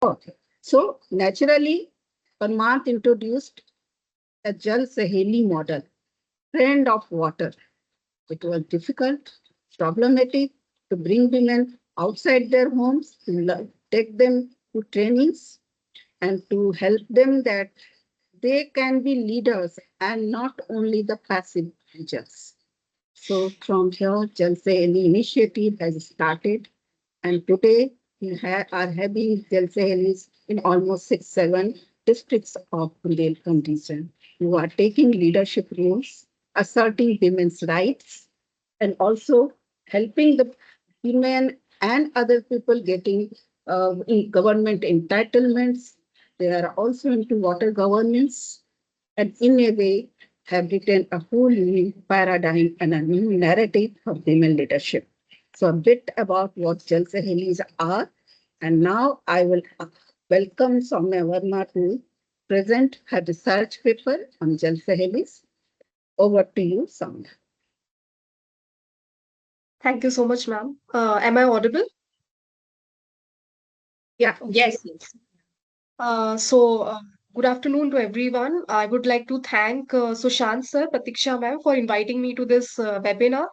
Okay. So naturally, Parmarth introduced a Jal Saheli model, friend of water. It was difficult, problematic to bring women outside their homes, to take them to trainings and to help them that they can be leaders and not only the passive leaders. So from here, Jal Saheli initiative has started, and today we are having Jal Sahelis in almost 6, 7 districts of Bundelkhand region who are taking leadership roles, asserting women's rights, and also helping the women and other people getting government entitlements. They are also into water governance and in a way have written a whole new paradigm and a new narrative of women leadership. So a bit about what Jal Sahelis are. And now I will welcome Soumya Verma to present her research paper on Jal Sahelis. Over to you, Soumya. Thank you so much, ma'am. Am I audible? Yeah. Yes, yes. So, good afternoon to everyone. I would like to thank Sushant sir, Pratiksha ma'am for inviting me to this webinar.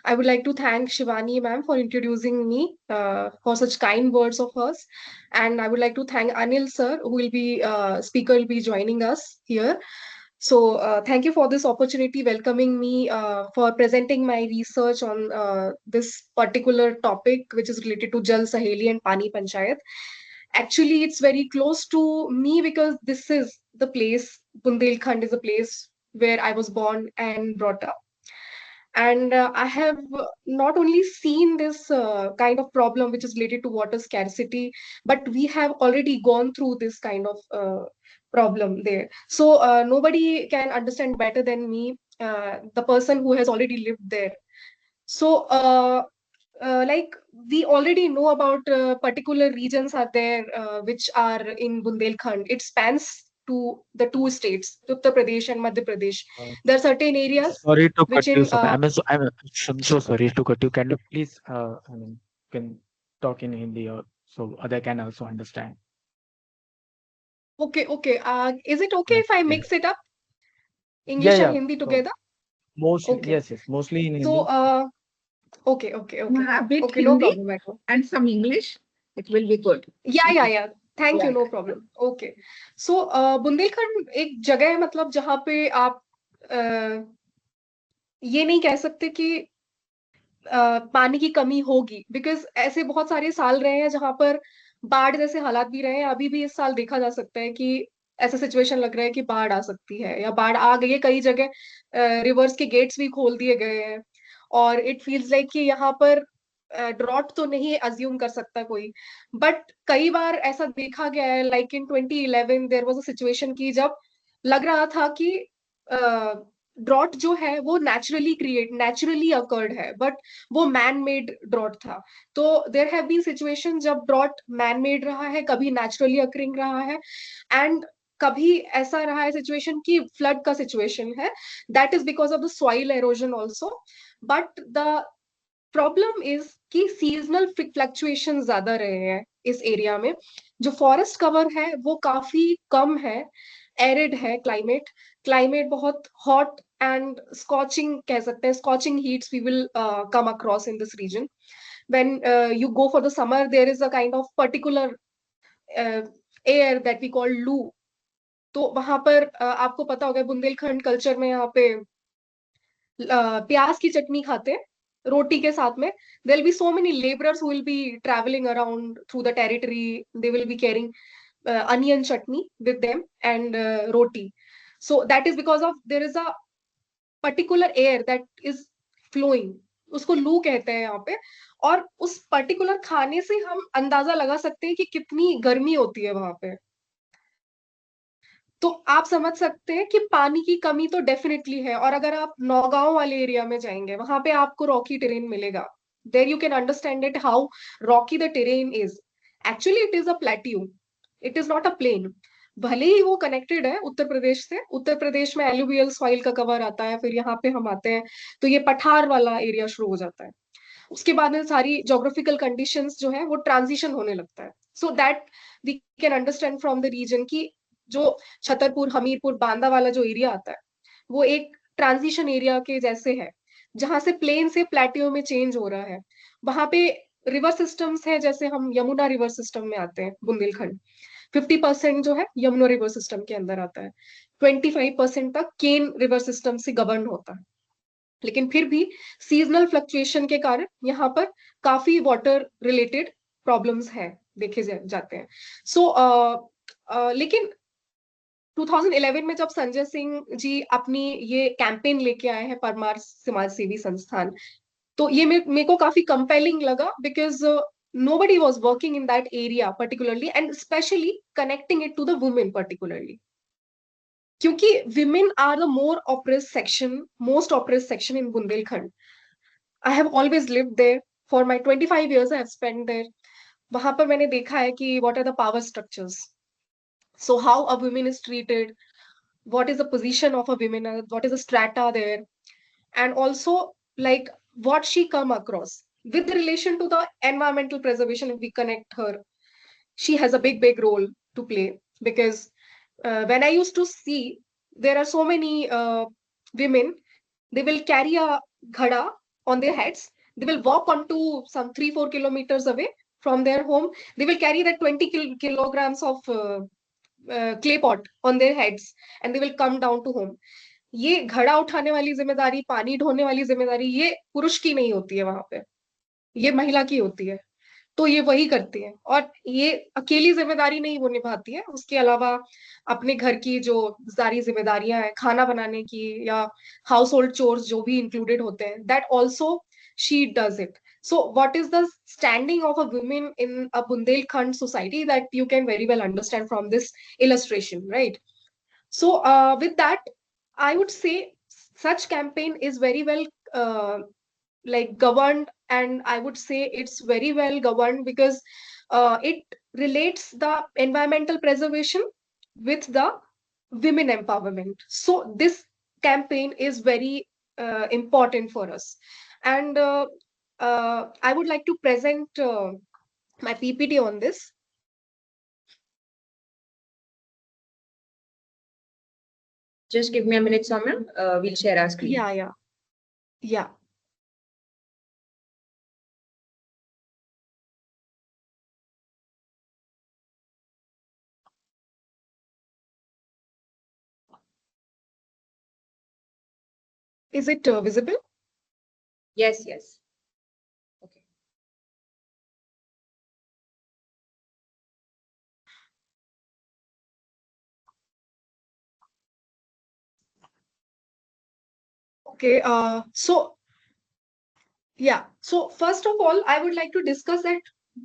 I would like to thank Shivani ma'am for introducing me for such kind words of hers. And I would like to thank Anil sir, who will be speaker will be joining us here. So, thank you for this opportunity, welcoming me for presenting my research on this particular topic, which is related to Jal Saheli and Pani Panchayat. Actually, it's very close to me because this is the place, Bundelkhand is a place where I was born and brought up. And I have not only seen this kind of problem which is related to water scarcity, but we have already gone through this kind of problem there. So nobody can understand better than me, the person who has already lived there. So like we already know about particular regions are there which are in Bundelkhand. It spans to the two states, Uttar Pradesh and Madhya Pradesh. Uh, There are certain areas Sorry to cut which you, in Soumya. I'm so sorry to cut you. Can you please, can talk in Hindi or so other can also understand? okay, okay. Is it okay Like, if I yeah, mix it up, yeah, English and yeah. Hindi So together? mostly, Okay. yes, yes, mostly in So, Hindi. okay, okay, okay. A bit Okay, no Hindi problem at all. and some English. It will be good. Yeah, yeah, yeah. Thank you, Yeah. no problem. Okay. So, Bundelkhand एक जगह है मतलब जहाँ पे आप ये नहीं कह सकते कि पानी की कमी होगी बिकॉज ऐसे बहुत सारे साल रहे हैं जहां पर बाढ़ जैसे हालात भी रहे हैं अभी भी इस साल देखा जा सकता है कि ऐसा सिचुएशन लग रहा है कि बाढ़ आ सकती है या बाढ़ आ गई है कई जगह रिवर्स के गेट्स भी खोल दिए गए हैं और इट फील्स लाइक कि यहाँ पर ड्रॉट तो नहीं अज्यूम कर सकता कोई बट कई बार ऐसा देखा गया है like in 2011 there was a situation की जब लग रहा था कि ड्रॉट जो है वो नेचुरली अकर्ड है बट वो मैन मेड ड्रॉट था तो देर हैव बीन सिचुएशन जब ड्रॉट मैन मेड रहा है कभी नेचुरली अकरिंग रहा है एंड कभी ऐसा रहा है सिचुएशन की फ्लड का सिचुएशन है that is because of the soil halogen also but the problem is कि सीजनल फ्लक्चुएशन ज्यादा रहे हैं इस एरिया में जो फॉरेस्ट कवर है वो काफी कम है एरिड है क्लाइमेट क्लाइमेट बहुत हॉट एंड स्कॉचिंग कह सकते हैं scorching heats we will come across in this region when you go for the summer there is a kind of particular air that we call loo तो वहां पर आपको पता होगा बुंदेलखंड कल्चर में यहाँ पे प्याज की चटनी खाते हैं रोटी के साथ में there will be so many labourers who will be travelling around through the territory they will be carrying onion chutney with them and roti so that is because of there is a particular air that is flowing उसको लू कहते हैं यहाँ पे और उस particular खाने से हम अंदाजा लगा सकते हैं कि कितनी गर्मी होती है वहां पे तो आप समझ सकते हैं कि पानी की कमी तो डेफिनेटली है और अगर आप नौगांव वाले एरिया में जाएंगे वहां पे आपको रॉकी टेरेन मिलेगा there you can understand it how rocky the terrain is actually it is a plateau it is not a plain भले ही वो कनेक्टेड है उत्तर प्रदेश से उत्तर प्रदेश में एलुवियल सॉइल का कवर आता है फिर यहाँ पे हम आते हैं तो ये पठार वाला एरिया शुरू हो जाता है उसके बाद में सारी जोग्राफिकल कंडीशंस जो है वो ट्रांजिशन होने लगता है. So that we can understand from the region की जो छतरपुर, हमीरपुर, बांदा वाला जो एरिया आता है वो एक ट्रांजिशन एरिया के जैसे है, जहां से प्लेन से प्लेटियो में चेंज हो रहा है. वहां पे रिवर सिस्टम्स है, जैसे हम यमुना रिवर सिस्टम में आते हैं बुंदेलखंड. 50% जो है यमुना रिवर सिस्टम के अंदर आता है. 25% तक केन रिवर सिस्टम से गवर्न होता है. लेकिन फिर भी सीजनल फ्लक्चुएशन के कारण यहाँ पर काफी वाटर रिलेटेड प्रॉब्लम्स हैं, देखे जाते हैं. सो लेकिन 2011 में जब संजय सिंह जी अपनी ये कैंपेन लेके आए हैं परमार्थ समाज सेवी संस्थान, तो ये मेरे को काफी कंपेलिंग लगा, because nobody was working in that area particularly and especially connecting it to the women particularly, क्योंकि women are the most oppressed section in Bundelkhand. I have always lived there. For my 25 years I have spent there. वहां पर मैंने देखा है कि what are the power structures, so how a woman is treated, what is the position of a woman, what is the strata there, and also like what she come across with relation to the environmental preservation. If we connect her, she has a big role to play, because when I used to see, there are so many women, they will carry a ghada on their heads, they will walk onto some 3-4 kilometers away from their home, they will carry that 20 kilograms of clay pot on their heads, and they will come down to home. ये घड़ा उठाने वाली जिम्मेदारी, पानी ढोने वाली जिम्मेदारी, ये पुरुष की नहीं होती है वहां पे, ये महिला की होती है. तो ये वही करती है, और ये अकेली जिम्मेदारी नहीं वो निभाती है, उसके अलावा अपने घर की जो सारी जिम्मेदारियां हैं, खाना बनाने की या हाउस होल्ड चोर्स जो भी इंक्लूडेड होते हैं, that also she does it. So what is the standing of a woman in a Bundelkhand society, that you can very well understand from this illustration, right? So with that, I would say such campaign is very well like governed, and I would say it's very well governed, because it relates the environmental preservation with the women empowerment. So this campaign is very important for us. And I would like to present my PPT on this. Just give me a minute, Soumya. We'll share our screen. Yeah. Is it visible? Yes. Okay. Okay. So first of all, I would like to discuss that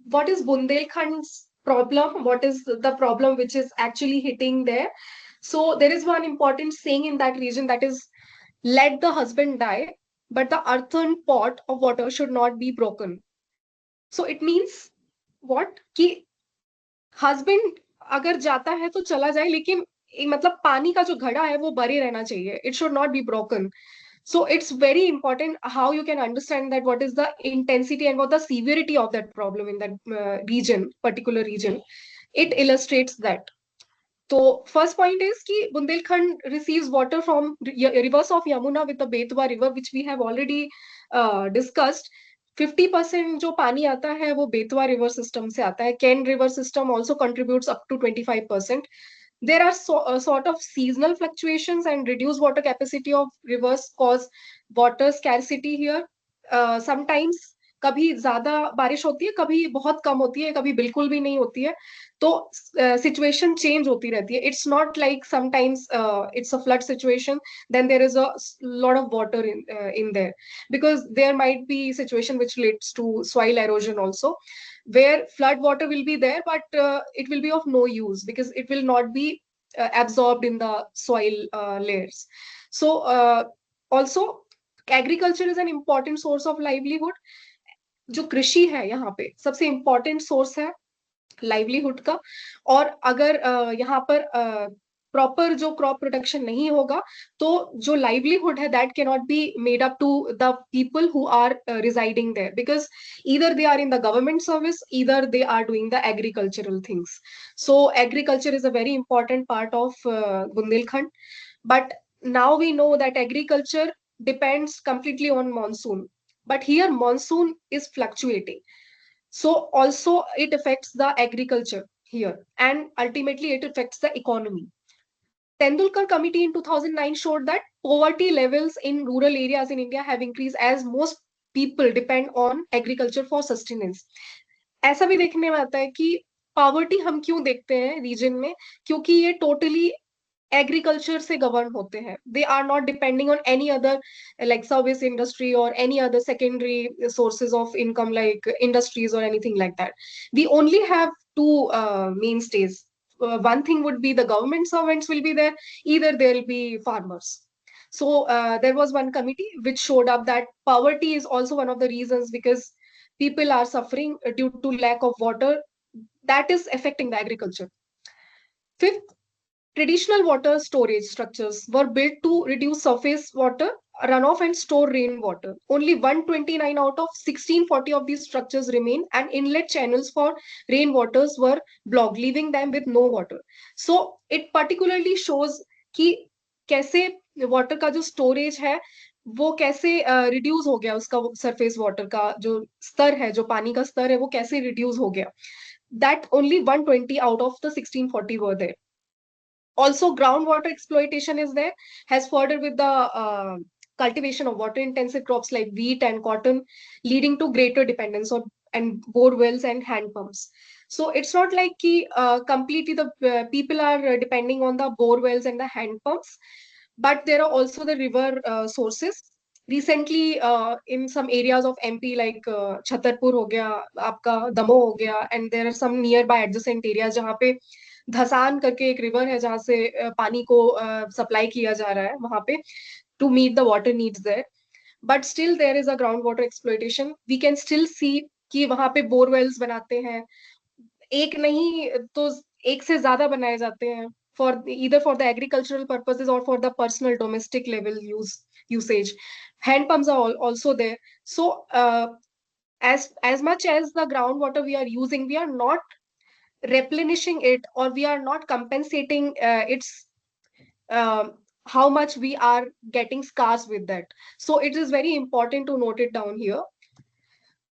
what is Bundelkhand's problem, what is the problem which is actually hitting there. So there is one important saying in that region, that is, let the husband die, but the earthen pot of water should not be broken. So it means what? कि husband अगर जाता है तो चला जाए, लेकिन मतलब पानी का जो घड़ा है वो बरे रहना चाहिए. It should not be broken. So it's very important how you can understand that what is the intensity and what the severity of that problem in that particular region. It illustrates that. So first point is कि Bundelkhand receives water from rivers of Yamuna with the Betwa river, which we have already discussed. 50% जो पानी आता है वो Betwa river system से आता है. Can river system also contributes up to 25%. There are sort of seasonal fluctuations and reduced water capacity of rivers cause water scarcity here. Sometimes कभी ज्यादा बारिश होती है, कभी बहुत कम होती है, कभी बिल्कुल भी नहीं होती है. तो सिचुएशन चेंज होती रहती है. It's not like sometimes it's a flood situation, then there is a lot of water in there, because there might be situation which leads to soil erosion also, where flood water will be there, but it will be of no use because it will not be absorbed in the soil layers. So also agriculture is an important source of livelihood. जो कृषि है यहाँ पे सबसे important source है livelihood का. और अगर यहाँ पर प्रॉपर जो क्रॉप प्रोटेक्शन नहीं होगा, तो जो लाइवलीहुड है that can not be made up to the people who are residing there, because either they are in the government service, either they are doing the agricultural things. So agriculture is a very important part of Bundelkhand. But now we know that agriculture depends completely on monsoon. But here monsoon is fluctuating. So also it affects the agriculture here, and ultimately it affects the economy. Tendulkar committee in 2009 showed that poverty levels in rural areas in India have increased as most people depend on agriculture for sustenance. ऐसा भी देखने में आता है कि poverty हम क्यों देखते हैं रीजन में, क्योंकि ये टोटली एग्रीकल्चर से गवर्न होते हैं. They are not depending on any other like service industry और any other secondary sources of income like industries और anything like that. We only have two main stage. One thing would be the government servants will be there, either there will be farmers. So there was one committee which showed up that poverty is also one of the reasons, because people are suffering due to lack of water that is affecting the agriculture. Fifth, traditional water storage structures were built to reduce surface water runoff and store rainwater. Only 129 out of 1640 of these structures remain, and inlet channels for rainwaters were blocked, leaving them with no water. So it particularly shows कि कैसे water का जो storage है वो कैसे reduce हो गया, उसका सरफेस वाटर का जो स्तर है, जो पानी का स्तर है, वो कैसे रिड्यूस हो गया. That only 120 out of the 1640 were there. Also, groundwater exploitation is there, has further with the cultivation of water intensive crops like wheat and cotton, leading to greater dependence on and bore wells and hand pumps. So it's not like completely the people are depending on the bore wells and the hand pumps, but there are also the river sources. Recently, in some areas of MP like Chhatarpur हो गया, आपका दमोह हो गया, and there are some nearby adjacent areas जहाँ पे धसान करके एक river है जहाँ से पानी को सप्लाई किया जा रहा है वहां पे to meet the water needs there. But still there is a ground water exploitation. We can still see कि वहां पे बोरवेल्स बनाते हैं, एक नहीं तो एक से ज्यादा बनाए जाते हैं for either for the agricultural purposes or for the personal domestic level usage. Hand pumps are also there. So as much as the groundwater we are using, we are not replenishing it, or we are not compensating its how much we are getting scarce with that. So it is very important to note it down here.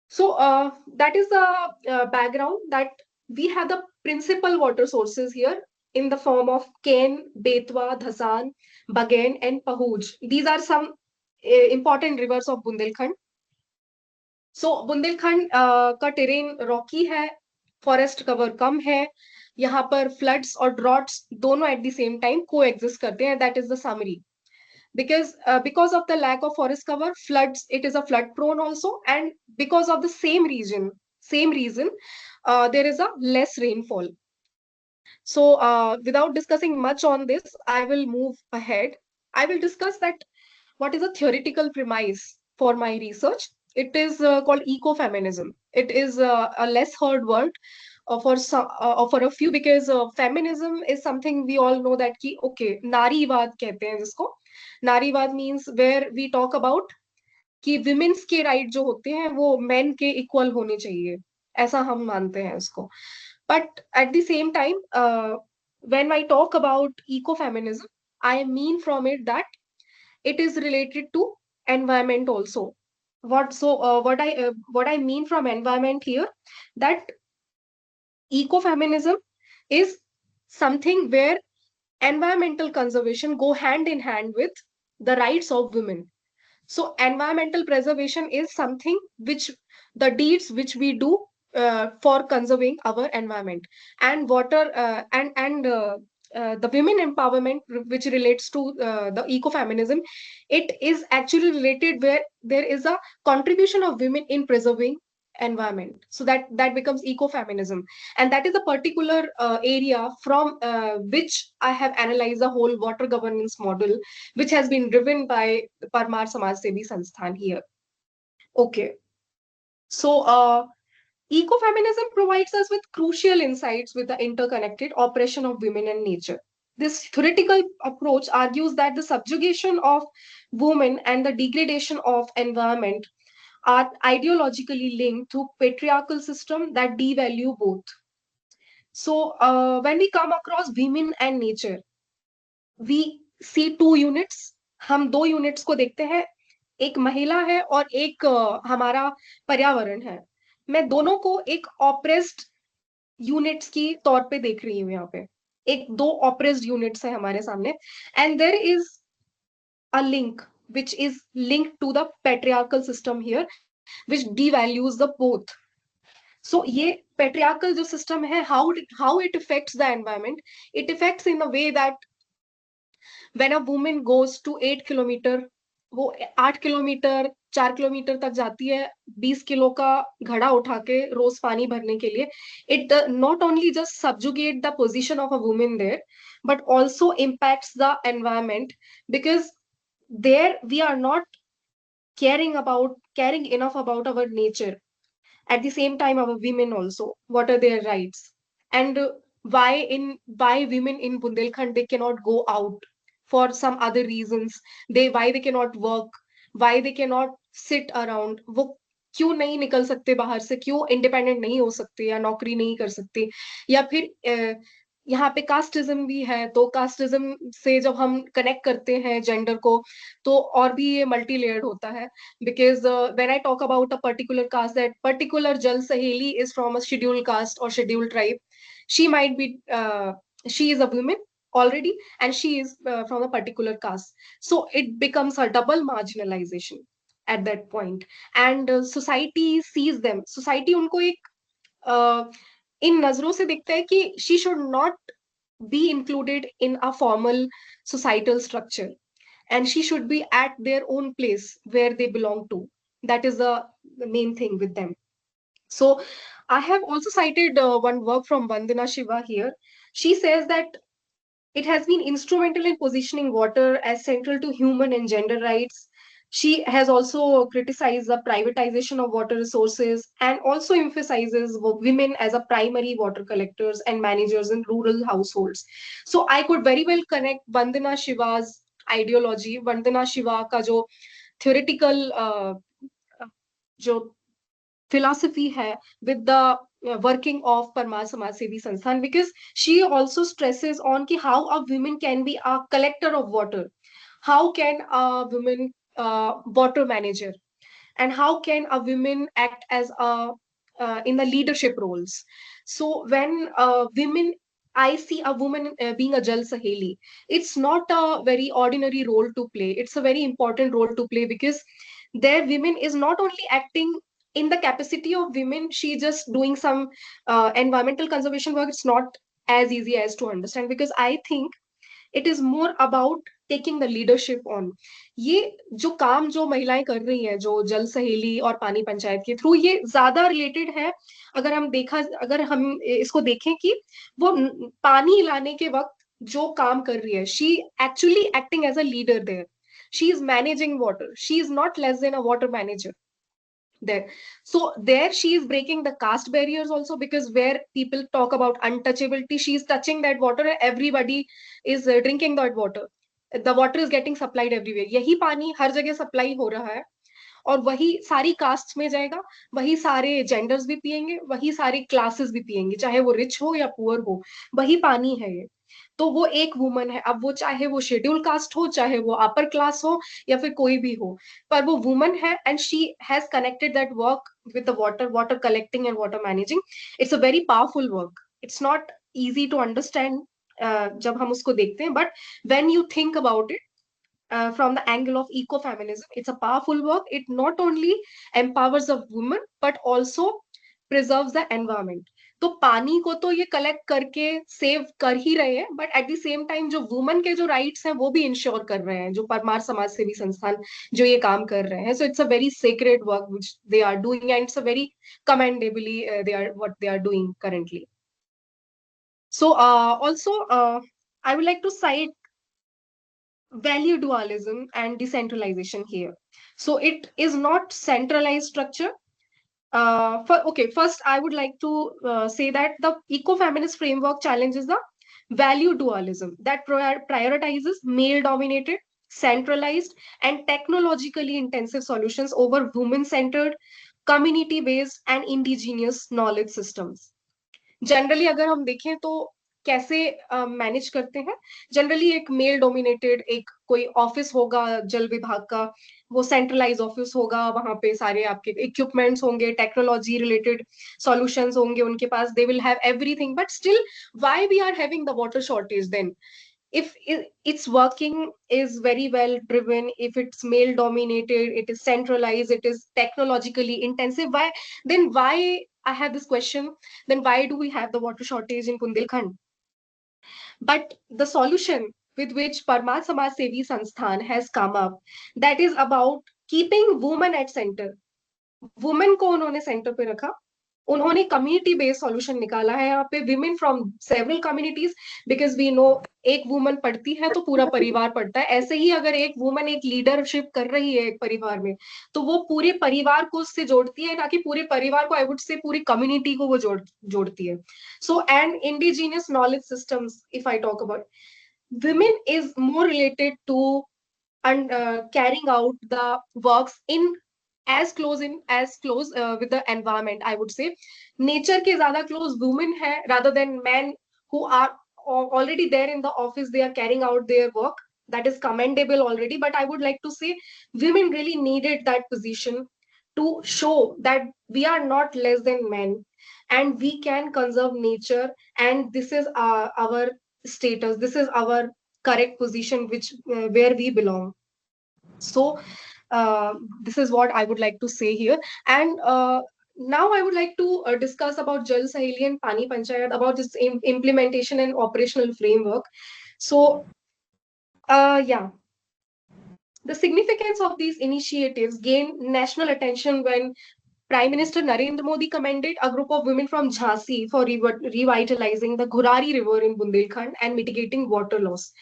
So that is the background, that we have the principal water sources here in the form of Ken, Betwa, Dhasan, Bagain, and Pahuj. These are some important rivers of Bundelkhand. So Bundelkhand का terrain Rocky है, forest cover कम है, यहाँ पर floods और droughts दोनों at the same time को exist करते हैं. That is the summary. Because of the lack of forest cover, floods, it is a flood prone also, and because of the same reason, there is a less rainfall. So without discussing much on this, I will move ahead. I will discuss that what is a theoretical premise for my research. It is called ecofeminism. It is a less heard word for a few, because feminism is something we all know that ki okay, नारीवाद कहते हैं जिसको. नारीवाद means where we talk about कि women's के right जो होते हैं वो men के equal होने चाहिए, ऐसा हम मानते हैं इसको. But at the same time, when I talk about ecofeminism, I mean from it that it is related to environment also. What I mean from environment here, that ecofeminism is something where environmental conservation go hand in hand with the rights of women. So environmental preservation is something which the deeds which we do for conserving our environment, and water the women empowerment which relates to the ecofeminism. It is actually related where there is a contribution of women in preserving environment, so that becomes ecofeminism. And that is a particular area from which I have analyzed the whole water governance model, which has been driven by Parmarth Samaj Sevi Sansthan here. Okay, so ecofeminism provides us with crucial insights with the interconnected operation of women and nature. this theoretical approach argues that the subjugation of women and the degradation of environment are ideologically linked to patriarchal system that devalue both. So when we come across women and nature, we see two units. हम दो units को देखते हैं, एक महिला है और एक हमारा पर्यावरण है. मैं दोनों को एक ऑप्रेस्ड यूनिट्स की तौर पे देख रही हूँ यहाँ पे. एक दो ऑप्रेस्ड यूनिट्स है हमारे सामने, and there is a link which is linked to the patriarchal system here, which devalues the both. So ये patriarchal जो system है, how it affects the environment, it affects in a way that when a woman goes to 8 kilometre, वो 8 kilometre 4 kilometre तक जाती है 20 kilo का घड़ा उठा के रोज पानी भरने के लिए. It not only just subjugate the position of a woman there, but also impacts the environment, because there we are not caring enough about our nature. At the same time, our women also, what are their rights, and why women in Bundelkhand they cannot go out for some other reasons, why they cannot work, why they cannot sit around, वो क्यों नहीं निकल सकते बाहर से, क्यों independent नहीं हो सकते या नौकरी नहीं कर सकते. या फिर यहाँ पे कास्टिज्म भी है, तो कास्टिज्म से जब हम कनेक्ट करते हैं जेंडर को, तो और भी ये मल्टी लेयर्ड होता है. Because when I talk about a particular caste, that particular Jal Saheli is from a scheduled caste or scheduled tribe. She might be, she is a woman already, and she is from a particular caste. So it becomes a double marginalization at that point. And society sees them. Society उनको एक इन नजरों से देखता है कि she should not be included in a formal societal structure, and she should be at their own place where they belong to. That is the main thing with them. So I have also cited one work from Vandana Shiva here. She says that it has been instrumental in positioning water as central to human and gender rights. She has also criticized the privatization of water resources and also emphasizes women as a primary water collectors and managers in rural households. So I could very well connect Vandana Shiva's ideology, Vandana Shiva का जो theoretical जो philosophy hai with the working of Parmarth Samaj Sevi Sansthan, because she also stresses on ki how a woman can be a collector of water, how can a woman water manager, and how can a woman act as a in the leadership roles. So when women, I see a woman being a Jal Saheli, it's not a very ordinary role to play. It's a very important role to play, because there women is not only acting in the capacity of women, she just doing some environmental conservation work. It's not as easy as to understand, because I think it is more about taking the leadership on. ये जो काम जो महिलाएं कर रही हैं, जो जल सहेली और पानी पंचायत के थ्रू, ये ज्यादा रिलेटेड है. अगर हम इसको देखें कि वो पानी लाने के वक्त जो काम कर रही है, she actually acting as a leader there. She is managing water. She is not less than a water manager there. So there she is breaking the caste barriers also, because where people talk about untouchability, she is touching that water. Everybody is drinking that water. The water is getting supplied everywhere. यही पानी हर जगह supply हो रहा है, और वही सारी cast में जाएगा, वही सारे जेंडर्स भी पिएंगे, वही सारी क्लासेस भी पिएंगे, चाहे वो रिच हो या पुअर हो, वही पानी है ये. तो वो एक वुमन है, अब वो चाहे वो शेड्यूल कास्ट हो, चाहे वो अपर क्लास हो, या फिर कोई भी हो, पर वो वुमन है, and she has connected that work with the water collecting and water managing. It's a very powerful work. It's not easy to understand जब हम उसको देखते हैं, but when you think about it from the angle of ecofeminism, it's a powerful work. It not only empowers a woman but also preserves the environment. तो पानी को तो ये कलेक्ट करके सेव कर ही रहे हैं, but at the same time जो वुमन के जो राइट्स हैं वो भी इंश्योर कर रहे हैं, जो परमार समाज सेवी संस्थान जो ये काम कर रहे हैं. So it's a very sacred work which they are doing, and it's a very commendably they are what they are doing currently. So also I would like to cite value dualism and decentralization here. So it is not centralized structure. First, I would like to say that the eco-feminist framework challenges the value dualism that prioritizes male dominated, centralized, and technologically intensive solutions over women centered, community based, and indigenous knowledge systems. Generally अगर हम देखें तो कैसे manage करते हैं, generally एक male dominated एक कोई ऑफिस होगा जल विभाग का, वो सेंट्रलाइज ऑफिस होगा, वहां पे सारे आपके इक्विपमेंट्स होंगे, टेक्नोलॉजी रिलेटेड सॉल्यूशंस होंगे उनके पास, they will have everything, but still why we are having the water shortage then? If its working is very well driven, if it's male dominated, it is centralized, it is technologically intensive, why I have this question, then why do we have the water shortage in Bundelkhand? But the solution with which Parmarth Samaj Sevi Sansthan has come up, that is about keeping women at center. Women को उन्होंने centre पे रखा, उन्होंने community based solution निकाला है यहाँ पे, women from several communities, because we know एक वुमन पढ़ती है तो पूरा परिवार पढ़ता है, ऐसे ही अगर एक वुमन एक लीडरशिप कर रही है एक परिवार में, तो वो पूरे परिवार को उससे जोड़ती है, ना कि पूरे परिवार को, आई वुड से पूरी कम्युनिटी को वो जोड़ती है. So and indigenous knowledge systems, if I talk about, women is more related to and carrying out the works in as close with the environment, I would say. Nature ke zyada close women hai rather than men who are already there in the office, they are carrying out their work, that is commendable already, but I would like to say women really needed that position to show that we are not less than men and we can conserve nature, and this is our status, this is our correct position which where we belong. So this is what I would like to say here. And now I would like to discuss about Jal Saheli and Pani Panchayat, about its implementation and operational framework. So yeah, the significance of these initiatives gained national attention when Prime Minister Narendra Modi commended a group of women from Jhansi for revitalizing the Ghurari River in Bundelkhand and mitigating water loss.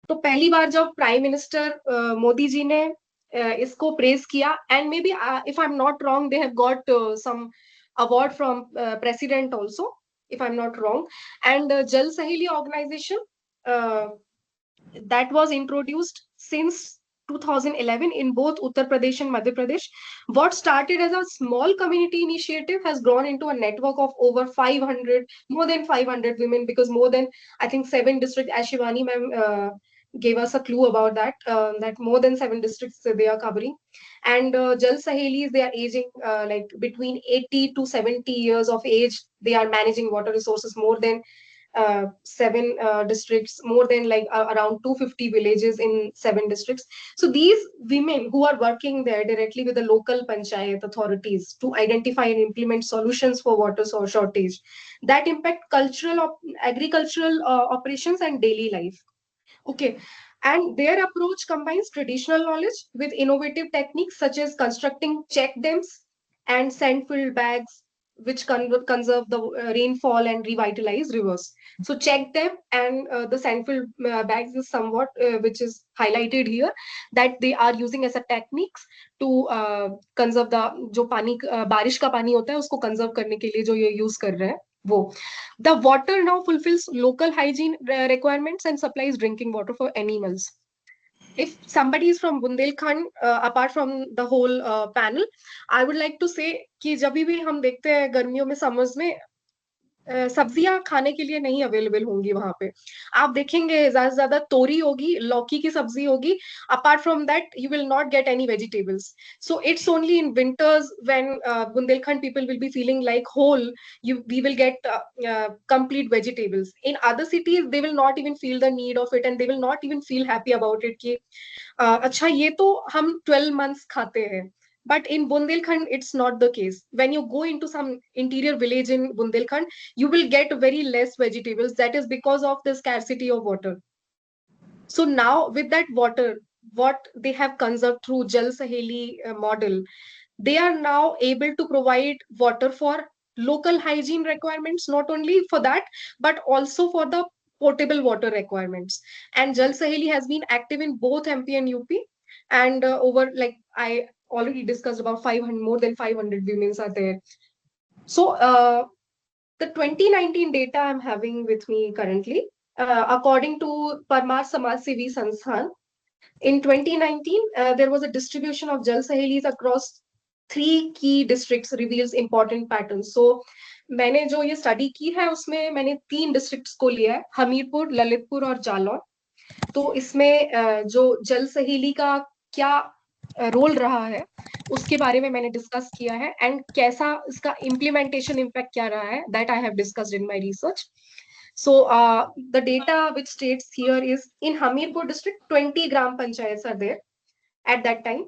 तो पहली बार जब prime minister Modi ji ने इसको praise किया, and maybe if I am not wrong, they have got some award from president also, if I'm not wrong. And Jal Saheli organization that was introduced since 2011 in both Uttar Pradesh and Madhya Pradesh. What started as a small community initiative has grown into a network of over 500, more than 500 women, because more than, I think, 7 districts, as Shivani ma'am gave us a clue about that, that more than 7 districts they are covering. And Jal Sahelis, they are aging like between 80 to 70 years of age. They are managing water resources, more than 7 districts, more than like around 250 villages in 7 districts. So these women who are working there directly with the local panchayat authorities to identify and implement solutions for water shortage that impact cultural, agricultural operations and daily life. Okay. And their approach combines traditional knowledge with innovative techniques such as constructing check dams and sand-filled bags, which conserve the rainfall and revitalize rivers. So check dam and the sand-filled bags is somewhat which is highlighted here, that they are using as a techniques to conserve the जो पानी बारिश का पानी होता है उसको conserve करने के लिए जो ये use कर रहे हैं वो. The water now fulfills local hygiene requirements and supplies drinking water for animals. If somebody is from Bundelkhand, apart from the whole panel, I would like to say कि जब भी हम देखते हैं गर्मियों में, summers में, सब्जियां खाने के लिए नहीं अवेलेबल होंगी वहां पे. आप देखेंगे ज्यादा से ज्यादा तोरी होगी, लौकी की सब्जी होगी. Apart from that you will not get any vegetables. So it's only in winters when Bundelkhand people will be feeling like whole, we will get complete vegetables. In other cities they will not even feel the need of it, and they will not even feel happy about it कि अच्छा ये तो हम 12 months खाते हैं. But in Bundelkhand, it's not the case. When you go into some interior village in Bundelkhand, you will get very less vegetables. That is because of the scarcity of water. So now with that water, what they have conserved through Jal Saheli model, they are now able to provide water for local hygiene requirements, not only for that, but also for the potable water requirements. And Jal Saheli has been active in both MP and UP. And over, like I already discussed, about 500, more than 500 women are there. So The 2019 data I'm having with me currently, according to Parmarth Samaj Sevi Sansthan, in 2019, there was a distribution of Jal Sahelis across 3 key districts reveals important patterns. So, मैंने जो ये study की है उसमें मैंने 3 districts को लिया है, हमीरपुर, ललितपुर और जालौन. तो इसमें जो जल सहेली का क्या रोल रहा है उसके बारे में मैंने डिस्कस किया है एंड कैसा इसका इम्प्लीमेंटेशन इम्पैक्ट क्या रहा है, that I have discussed in my research. So the data which states here is in Hamirpur district, 20 gram panchayats are there at that time,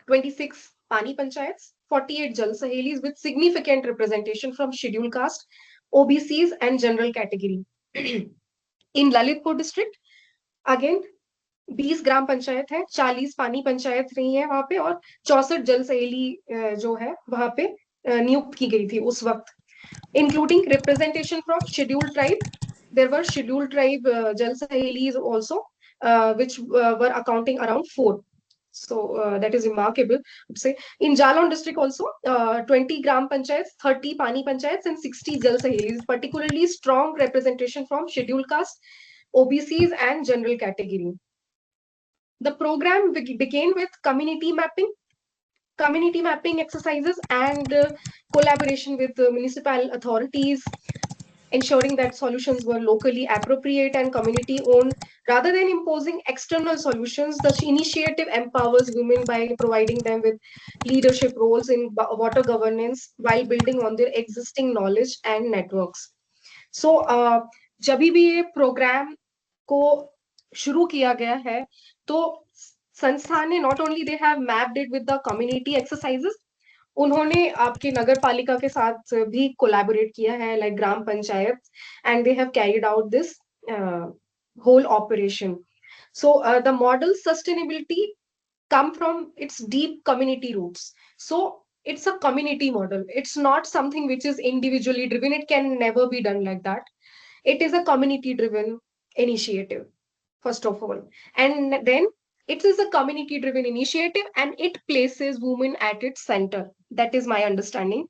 26 Pani panchayats, 48 Jal Sahelis with significant representation from scheduled caste, OBCs and general category. In Lalitpur district, again 20 ग्राम पंचायत है, 40 पानी पंचायत रही है वहां पे और 64 जल सहेली जो है वहां पे नियुक्त की गई थी उस वक्त, including representation from scheduled tribe. There were scheduled tribe Jal Sahelis also, which were accounting around 4. So that is remarkable. Say in Jalon district also, 20 gram panchayats, 30 pani panchayats, and 60 Jal Sahelis. Particularly strong representation from scheduled caste, OBCs, and general category. The program began with community mapping exercises and collaboration with municipal authorities, ensuring that solutions were locally appropriate and community owned. Rather than imposing external solutions, the initiative empowers women by providing them with leadership roles in water governance while building on their existing knowledge and networks. So, जब भी ये programme को शुरू किया गया है तो संस्थान ने not only they have mapped it with the community exercises, उन्होंने आपके नगर पालिका के साथ भी कोलैबोरेट किया है like gram panchayat and they have carried out this whole operation. So the model sustainability come from its deep community roots. So it's a community model. It's not something which is individually driven. It can never be done like that. It is a community driven initiative, first of all. And then it is a community driven initiative and it places women at its center. That is my understanding.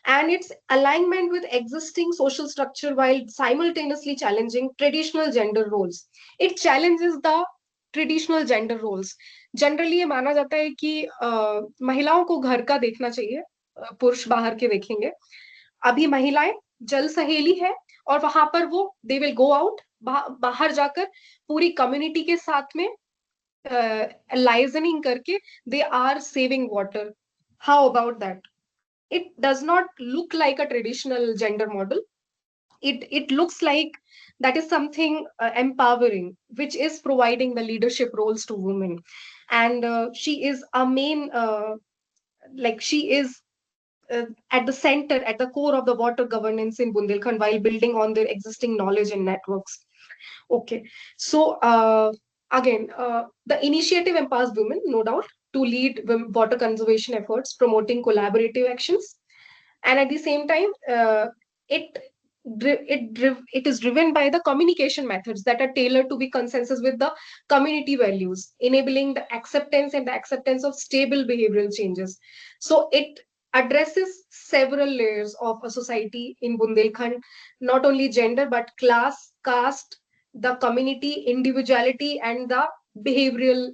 And its alignment with existing social structure while simultaneously challenging traditional gender roles. It challenges the traditional gender roles. Generally ये माना जाता है कि महिलाओं को घर का देखना चाहिए, पुरुष बाहर के देखेंगे. अभी महिलाएं जल सहेली है और वहां पर वो दे विल गो आउट, बाहर जाकर पूरी कम्युनिटी के साथ में लाइजनिंग करके they are saving water. How about that? It does not look like a traditional gender model. It looks like that is something empowering, which is providing the leadership roles to women. And she is a main, like she is at the center, at the core of the water governance in Bundelkhand while building on their existing knowledge and networks. Okay, so again, the initiative empowers women, no doubt, to lead water conservation efforts, promoting collaborative actions. And at the same time, it is driven by the communication methods that are tailored to be consensus with the community values, enabling the acceptance of stable behavioral changes. So it addresses several layers of a society in Bundelkhand, not only gender but class, caste, the community, individuality, and the behavioral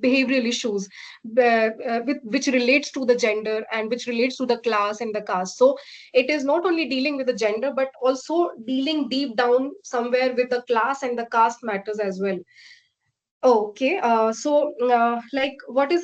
behavioral issues which relates to the gender and which relates to the class and the caste. So it is not only dealing with the gender but also dealing deep down somewhere with the class and the caste matters as well. Okay, so like what is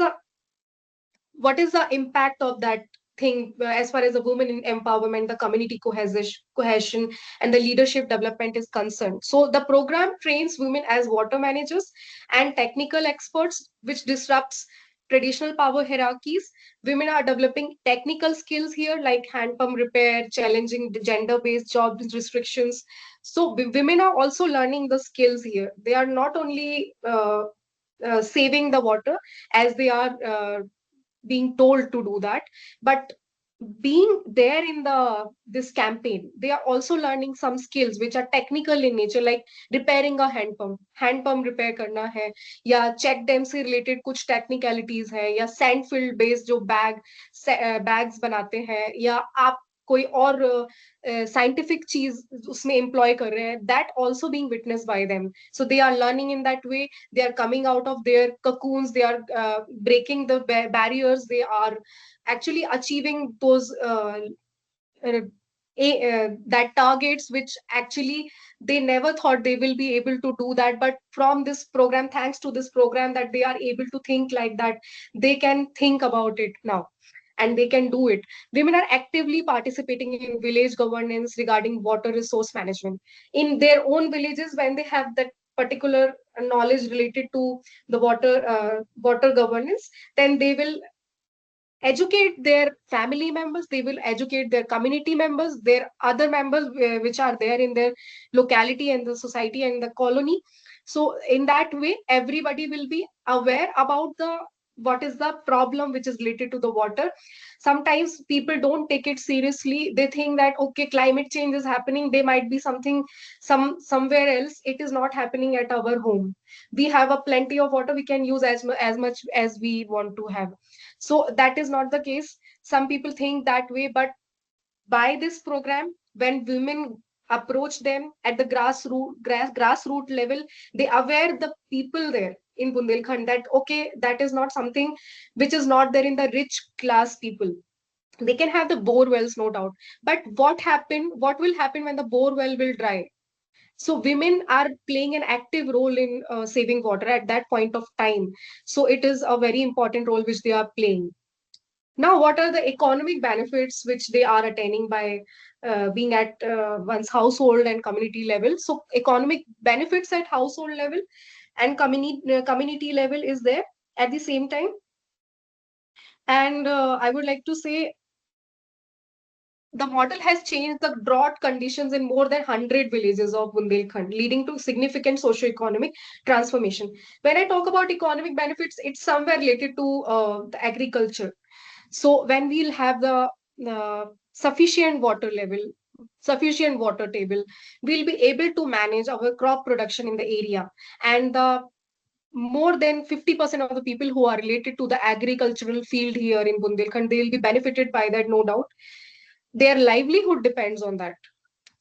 the impact of that thing as far as the women in empowerment, the community cohesion, and the leadership development is concerned? So the program trains women as water managers and technical experts, which disrupts traditional power hierarchies. Women are developing technical skills here like hand pump repair, challenging the gender-based job restrictions. So women are also learning the skills here. They are not only saving the water as they are being told to do that, but being there in this campaign, they are also learning some skills which are technical in nature, like repairing a hand pump repair करना है, या check dam से related कुछ technicalities है, या sand field based जो bags बनाते हैं, या आप कोई और साइंटिफिक चीज उसमें एम्प्लॉय कर रहे हैं, that also being witness by them. So they are learning in that way, they are coming out of their cocoons, they are breaking the barriers, they are actually achieving those that targets which actually they never thought they will be able to do that. But from this program, thanks to this program, that they are able to think like that, they can think about it now and they can do it. Women are actively participating in village governance regarding water resource management in their own villages. When they have that particular knowledge related to the water governance, then they will educate their family members, they will educate their community members, their other members which are there in their locality and the society and the colony. So in that way, everybody will be aware about the what is the problem which is related to the water. Sometimes people don't take it seriously, they think that okay, climate change is happening, they might be somewhere else, it is not happening at our home. We have a plenty of water, we can use as much as we want to have. So that is not the case. Some people think that way, but by this program, when women approach them at the grassroots level, they aware the people there in Bundelkhand that okay, that is not something which is not there in the rich class people. They can have the bore wells, no doubt, but what will happen when the bore well will dry? So women are playing an active role in saving water at that point of time. So it is a very important role which they are playing. Now, what are the economic benefits which they are attaining by being at one's household and community level? So, economic benefits at household level and community level is there at the same time. And I would like to say the model has changed the drought conditions in more than 100 villages of Bundelkhand, leading to significant socio-economic transformation. When I talk about economic benefits, it's somewhere related to the agriculture. So when we'll have the sufficient water level, sufficient water table, we'll be able to manage our crop production in the area. And the more than 50% of the people who are related to the agricultural field here in Bundelkhand, they will be benefited by that, no doubt. Their livelihood depends on that.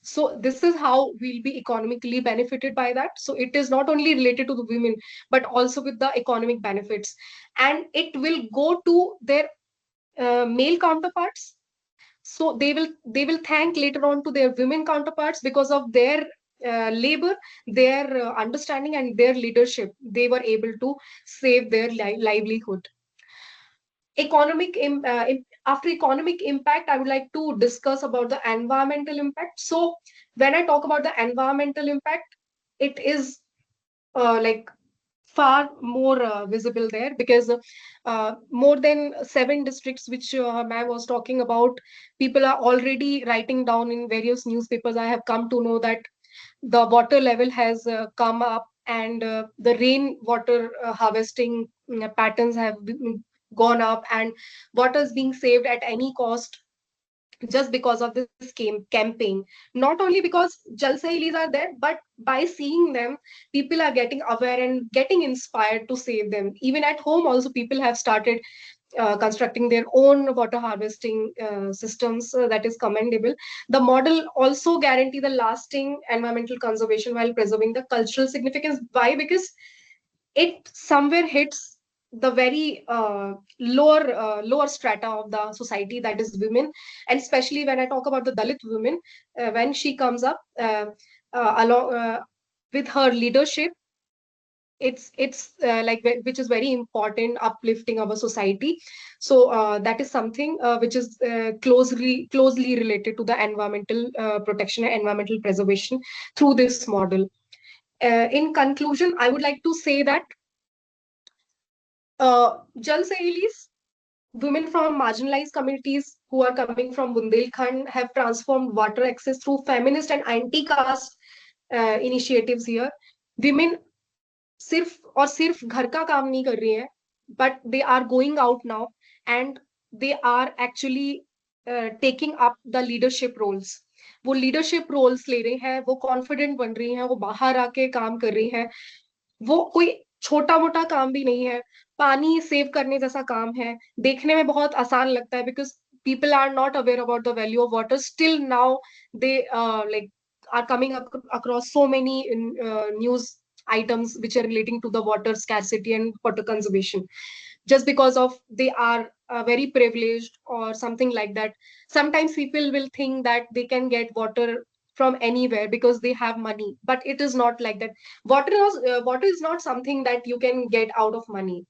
So this is how we'll be economically benefited by that. So it is not only related to the women, but also with the economic benefits. And it will go to their male counterparts. So they will thank later on to their women counterparts because of their labor, their understanding and their leadership. They were able to save their livelihood. After economic impact, I would like to discuss about the environmental impact. So when I talk about the environmental impact, it is like far more visible there, because more than 7 districts which Ma'am was talking about, people are already writing down in various newspapers. I have come to know that the water level has come up, and the rain water harvesting patterns have gone up, and water is being saved at any cost just because of this campaign. Not only because Jal Sahelis are there, but by seeing them, people are getting aware and getting inspired to save them. Even at home, also, people have started constructing their own water harvesting systems. That is commendable. The model also guarantee the lasting environmental conservation while preserving the cultural significance. Why? Because it somewhere hits the very lower strata of the society, that is women. And especially when I talk about the Dalit women, when she comes up along with her leadership, it's like which is very important, uplifting our society. So that is something which is closely related to the environmental protection and environmental preservation through this model. In conclusion, I would like to say that Jal Sahelis, women from marginalized communities who are coming from Bundelkhand, have transformed water access through feminist and anti-caste initiatives here. Women सिर्फ घर का काम नहीं कर रही हैं, but they are going out now and they are actually taking up the leadership roles. वो leadership roles ले रही हैं, वो confident बन रही हैं, वो बाहर आके काम कर रही हैं. वो कोई छोटा मोटा काम भी नहीं है, पानी सेव करने जैसा काम है. देखने में बहुत आसान लगता है, because people are not aware about the value of water. Still now they like are coming across so many news items which are relating to the water scarcity and water conservation, just because of they are very privileged or something like that. Sometimes people will think that they can get water from anywhere because they have money, but it is not like that. Water is not something that you can get out of money.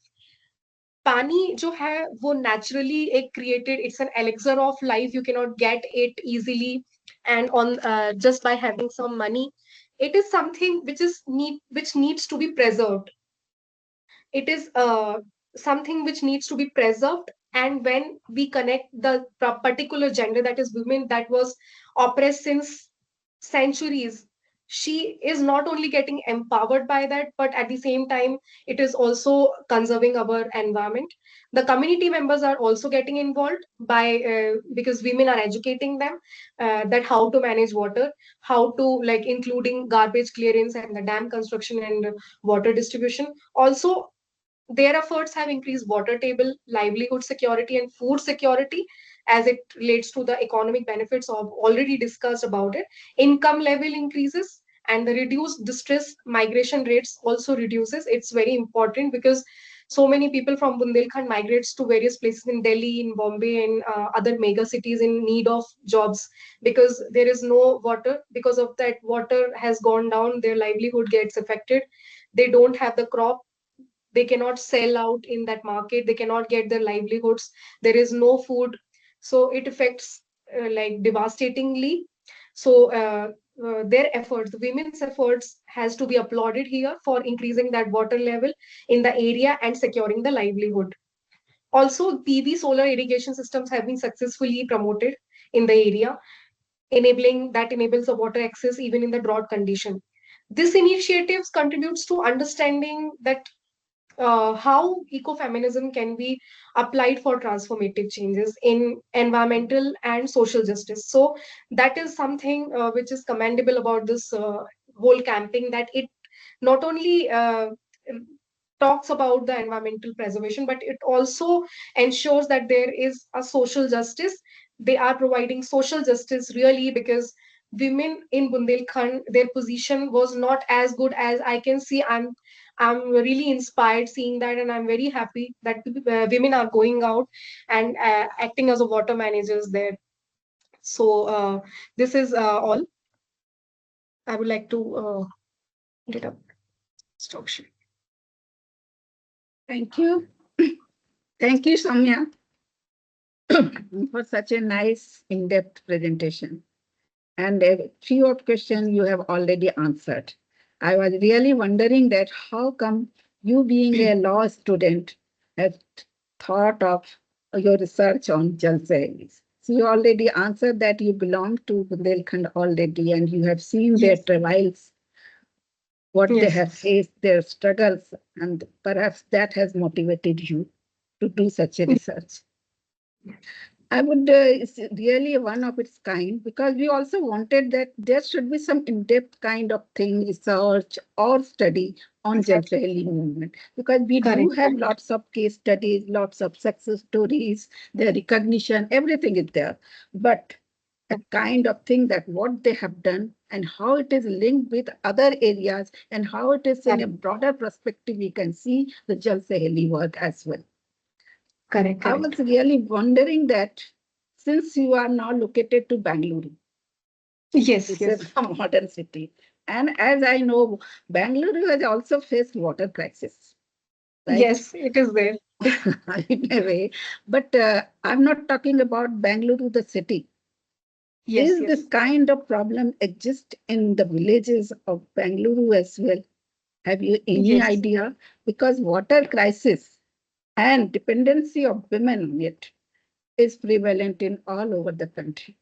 पानी जो है वो naturally एक created, it's an elixir of life. You cannot get it easily and on just by having some money. It is something which needs to be preserved. It is something which needs to be preserved. And when we connect the particular gender, that is women, that was oppressed since centuries, she is not only getting empowered by that, but at the same time it is also conserving our environment. The community members are also getting involved by because women are educating them that how to manage water, how to, like, including garbage clearance and the dam construction and water distribution. Also, their efforts have increased water table, livelihood security, and food security as it relates to the economic benefits of already discussed about it. Income level increases and the reduced distress migration rates also reduces. It's very important because so many people from Bundelkhand migrates to various places in Delhi, in Bombay, and other mega cities in need of jobs because there is no water. Because of that, water has gone down, their livelihood gets affected. They don't have the crop, they cannot sell out in that market, they cannot get their livelihoods, there is no food. So it affects like devastatingly. So their efforts, the women's efforts, has to be applauded here for increasing that water level in the area and securing the livelihood. Also, PV solar irrigation systems have been successfully promoted in the area, enabling that enables the water access even in the drought condition. This initiatives contributes to understanding that how ecofeminism can be applied for transformative changes in environmental and social justice. So that is something which is commendable about this whole camping, that it not only talks about the environmental preservation, but it also ensures that there is a social justice. They are providing social justice really because women in Bundelkhand, their position was not as good as I can see. I'm really inspired seeing that, and I'm very happy that women are going out and acting as a water managers there. So this is all. I would like to get up. Stop sharing. Thank you. Thank you, Samya, for such a nice, in-depth presentation. And a few of questions you have already answered. I was really wondering that how come you, being a law student, have thought of your research on Jal Sahelis? So you already answered that you belong to Bundelkhand already and you have seen their Yes. trials, what they Yes. have faced, their struggles, and perhaps that has motivated you to do such a research. I would, it's really one of its kind because we also wanted that there should be some in-depth kind of thing, research or study on Jal Saheli movement because we do Correct. have lots of case studies, lots of success stories, their recognition, everything is there. But a kind of thing that what they have done and how it is linked with other areas and how it is in a broader perspective, we can see the Jal Saheli work as well. Correct. I was really wondering that since you are now located to Bangalore, Yes. it's Yes. a modern city. And as I know, Bangalore has also faced water crisis, right? Yes, it is there. In a way. But I'm not talking about Bangalore, the city. Yes. Is Yes. this kind of problem exist in the villages of Bangalore as well? Have you any Yes. idea? Because water crisis and dependency of women on it is prevalent in all over the country.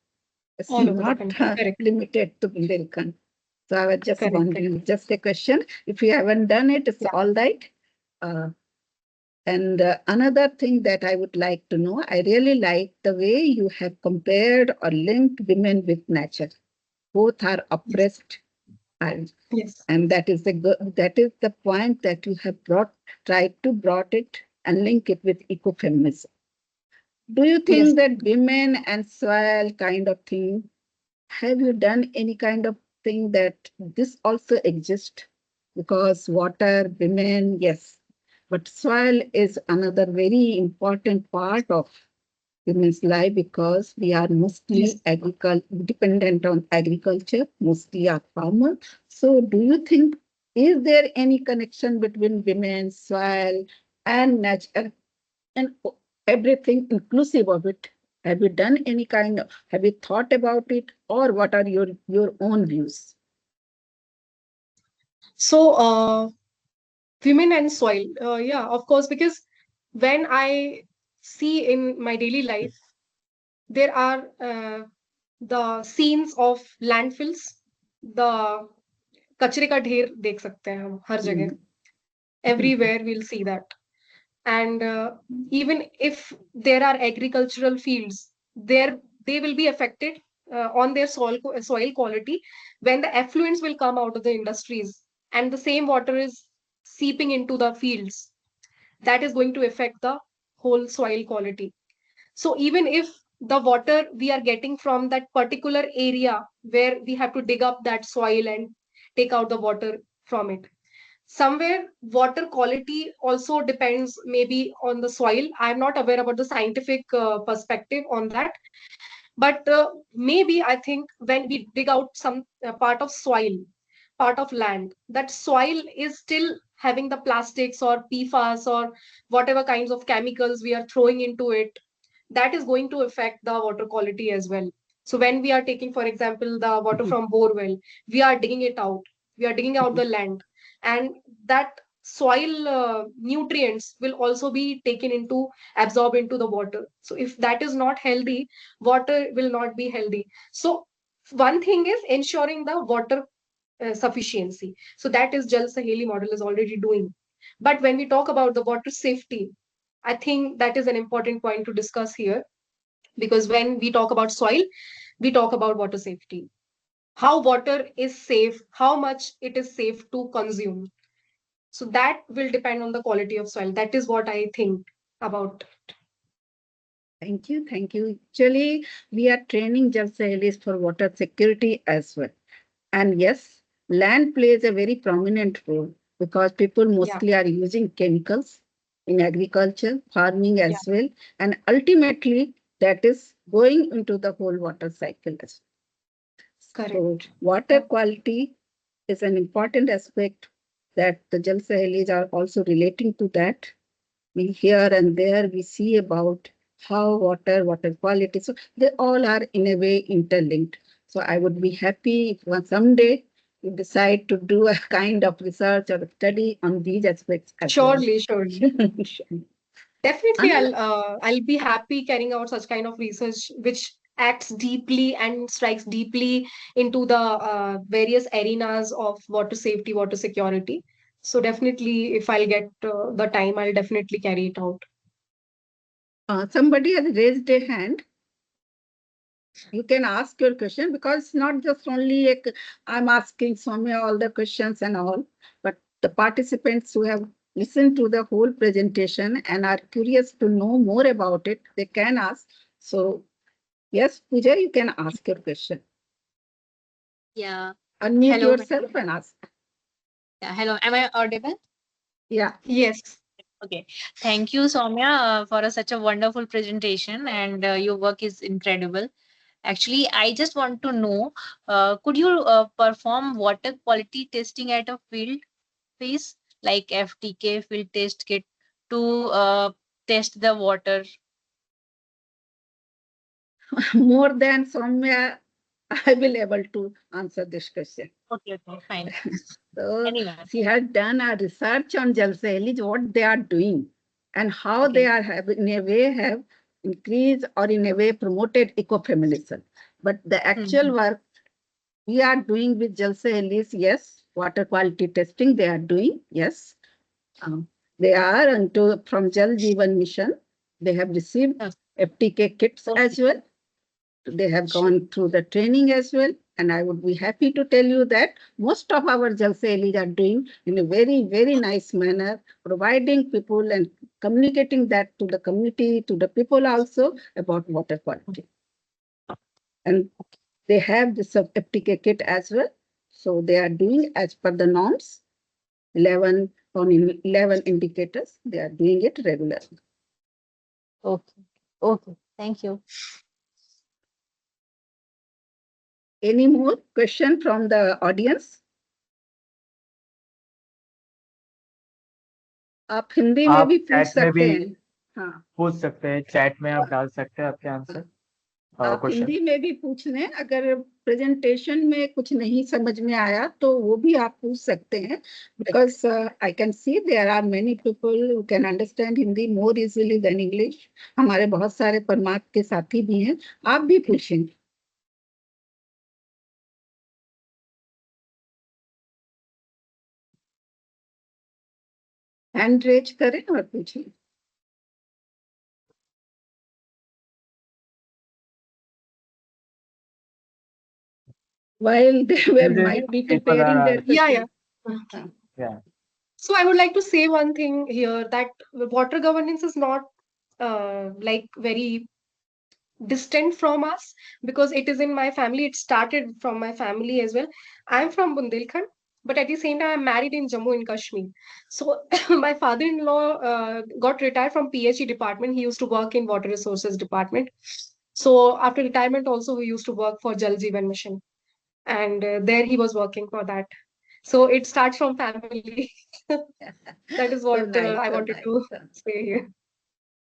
It's All over the not country. Correct. limited to Bundelkhand. So I was just Correct. wondering, just a question. If you haven't done it, it's all right. And another thing that I would like to know, I really like the way you have compared or linked women with nature. Both are oppressed, Yes. and that is the point that you have tried to brought it and link it with ecofeminism. Do you think Yes. that women and soil kind of thing, have you done any kind of thing that this also exists? Because water, women, yes, but soil is another very important part of women's life because we are Yes. mostly dependent on agriculture, mostly are farmers. So do you think, is there any connection between women, soil, and nature and everything inclusive of it? Have you done any kind of, have you thought about it, or what are your own views? So, women and soil. Yeah, of course, because when I see in my daily life, there are the scenes of landfills, the कचरे का ढेर देख सकते हैं हम हर जगह. Hmm. Everywhere we'll see that. And even if there are agricultural fields, there they will be affected on their soil quality when the effluents will come out of the industries and the same water is seeping into the fields. That is going to affect the whole soil quality. So even if the water we are getting from that particular area where we have to dig up that soil and take out the water from it, somewhere water quality also depends maybe on the soil. I'm not aware about the scientific perspective on that, but maybe I think when we dig out some part of soil, part of land, that soil is still having the plastics or PFAS or whatever kinds of chemicals we are throwing into it, that is going to affect the water quality as well. So when we are taking, for example, the water from bore well, we are digging it out, we are digging out the land, and that soil nutrients will also be taken into, absorbed into the water. So if that is not healthy, water will not be healthy. So one thing is ensuring the water sufficiency. So that is Jal Saheli model is already doing. But when we talk about the water safety, I think that is an important point to discuss here, because when we talk about soil, we talk about water safety. How water is safe, how much it is safe to consume. So that will depend on the quality of soil. That is what I think about. Thank you. Thank you. Actually, we are training Jal Sahelis for water security as well. And yes, land plays a very prominent role because people Yeah, mostly are using chemicals in agriculture, farming yeah, as well. And ultimately, that is going into the whole water cycle as well. So, correct. water quality is an important aspect that the Jal Sahelis are also relating to that. We here and there we see about how water quality. So they all are in a way interlinked. So I would be happy if someday you decide to do a kind of research or study on these aspects as well. Surely, surely. Definitely, Anil, I'll be happy carrying out such kind of research which acts deeply and strikes deeply into the various arenas of water safety, water security. So definitely, if I'll get the time, I'll definitely carry it out. somebody has raised a hand. You can ask your question because it's not just only I'm asking Soumya all the questions and all, but the participants who have listened to the whole presentation and are curious to know more about it, they can ask. So yes, Pooja, you can ask your question. Yeah. Unmute Hello. yourself and ask. Yeah. Hello. Am I audible? Yeah. Yes. Okay. Thank you, Soumya, for such a wonderful presentation, and your work is incredible. Actually, I just want to know, could you perform water quality testing at a field phase like FTK field test kit to test the water? More than Soumya, I will able to answer this question. Okay. Okay. Fine. So Anyway. she has done a research on Jal Sahelis, what they are doing and how they Okay. are in a way have increased or in a way promoted ecofeminism. But the actual Mhm. work we are doing with Jal Sahelis, yes, water quality testing they are doing, yes. They are into from Jal Jeevan Mission. They have received Okay. FTK kits Okay. as well. They have Sure. gone through the training as well. And I would be happy to tell you that most of our Jal Sahelis are doing in a very, very nice manner, providing people and communicating that to the community, to the people also about water quality. And they have the certificate as well. So they are doing as per the norms, 11 on 11 indicators. They are doing it regularly. Okay. Okay. Thank you. Any more question from the audience? आप हिंदी में आप भी पूछ chat में सकते भी हैं. हाँ, पूछ सकते हैं, चैट में आप डाल सकते हैं आपके आंसर आप क्वेश्चन. हिंदी में भी पूछ लें. अगर प्रेजेंटेशन में कुछ नहीं समझ में आया तो वो भी आप पूछ सकते हैं. Because I can see there are many people who can understand Hindi more easily than English. हमारे बहुत सारे परमार्थ के साथी भी हैं. आप भी पूछें. हैंड रेज करें और पूछें. While they were might be People preparing are their Yeah. questions. yeah. So I would like to say one thing here, that water governance is not like very distant from us, because it is in my family. It started from my family as well. I'm from Bundelkhand, but at the same time, I'm married in Jammu and Kashmir. So my father-in-law got retired from PHE department. He used to work in water resources department. So after retirement, also he used to work for Jal Jeevan Mission, and there he was working for that. So it starts from family. That is So what nice, I so wanted nice. to say here.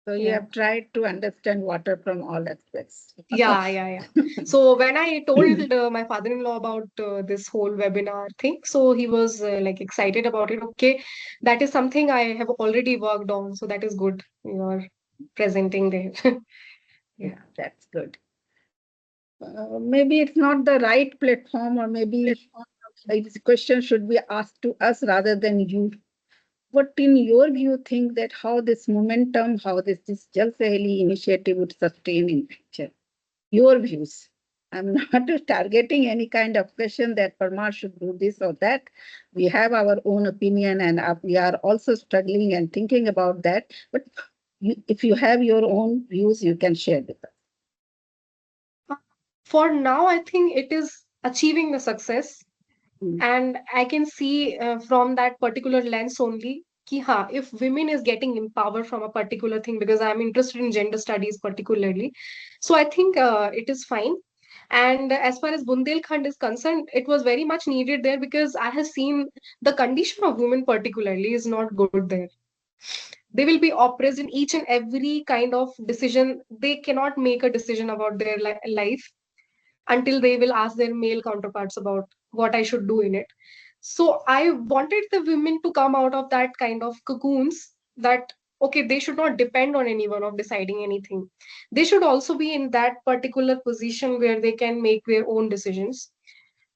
So you Yeah. have tried to understand water from all aspects. Yeah. So when I told my father-in-law about this whole webinar thing, so he was like excited about it. Okay, that is something I have already worked on, so that is good. You're presenting there. Yeah, that's good. Maybe it's not the right platform, or maybe this question should be asked to us rather than you. What, in your view, think that how this momentum, how this Jal Saheli initiative would sustain in future? Your views. I'm not targeting any kind of question that Parmarth should do this or that. We have our own opinion, and we are also struggling and thinking about that. But if you have your own views, you can share with us. For now, I think it is achieving the success. And I can see from that particular lens only, ki ha, if women is getting empowered from a particular thing, because I'm interested in gender studies particularly. So I think it is fine. And as far as Bundelkhand is concerned, it was very much needed there, because I have seen the condition of women particularly is not good there. They will be oppressed in each and every kind of decision. They cannot make a decision about their life until they will ask their male counterparts about what I should do in it. So I wanted the women to come out of that kind of cocoons, that okay, they should not depend on anyone of deciding anything. They should also be in that particular position where they can make their own decisions.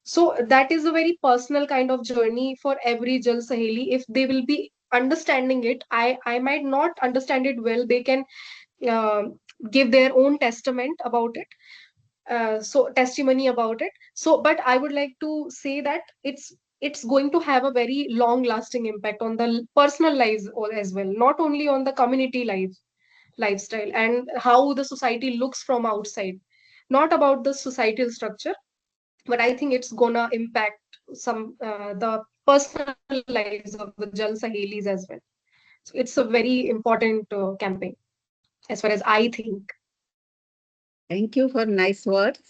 So that is a very personal kind of journey for every Jal Saheli. If they will be understanding it, I might not understand it well. They can uh, give their own testament about it, so testimony about it. So but I would like to say that it's going to have a very long lasting impact on the personal lives as well, not only on the community lifestyle and how the society looks from outside, not about the societal structure, but I think it's gonna impact some the personal lives of the Jal Sahelis as well. So it's a very important campaign as far as I think. Thank you for nice words.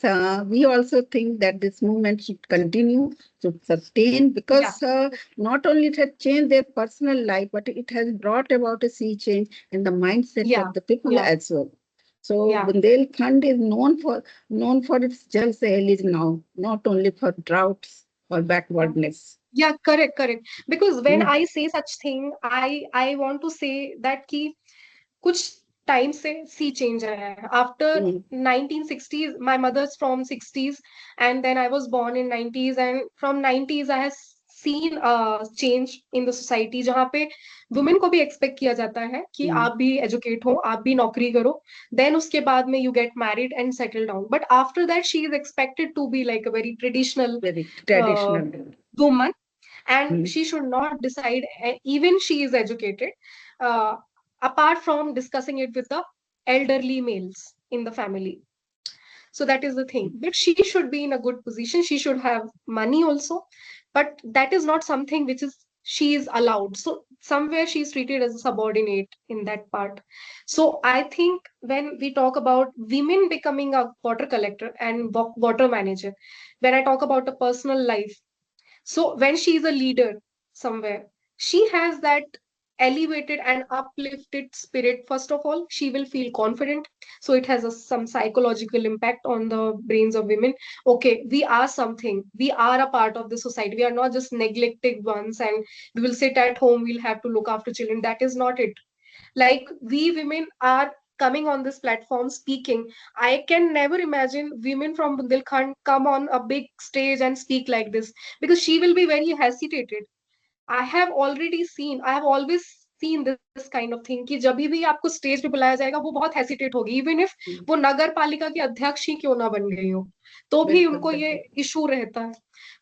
We also think that this movement should continue, should sustain, because not only it has changed their personal life, but it has brought about a sea change in the mindset of the people as well. So Bundelkhand is known for its Jal Sahelis now, not only for droughts or backwardness. Yeah, correct. Because when I say such thing, I want to say that ki कुछ time से सी change आया है after 1960s. My mother's from 60s, and then I was born in 90s, and from 90s I have seen a change in the society जहाँ पे women को भी expect किया जाता है कि आप भी एजुकेट हो, आप भी नौकरी करो, देन उसके बाद में you get married and settle down, but after that she is expected to be like a very traditional Very traditional. woman, and she should not decide, even she is educated, uh, apart from discussing it with the elderly males in the family. So that is the thing, but she should be in a good position, she should have money also, but that is not something which is she is allowed, so somewhere she is treated as a subordinate in that part. So I think when we talk about women becoming a water collector and water manager, when I talk about a personal life, so when she is a leader somewhere, she has that elevated and uplifted spirit. First of all, she will feel confident. So it has some psychological impact on the brains of women. Okay, we are something. We are a part of the society. We are not just neglected ones and we will sit at home. We'll have to look after children. That is not it. Like we women are coming on this platform speaking. I can never imagine women from Bundelkhand come on a big stage and speak like this, because she will be very hesitated. I have always seen this kind of thing कि जब भी आपको stage पे बुलाया जाएगा वो बहुत hesitate होगी, इवन इफ वो नगर पालिका की अध्यक्ष ही क्यों ना बन गई हो, तो भी बिल्कुल, उनको ये बिल्कुल। इशू रहता है।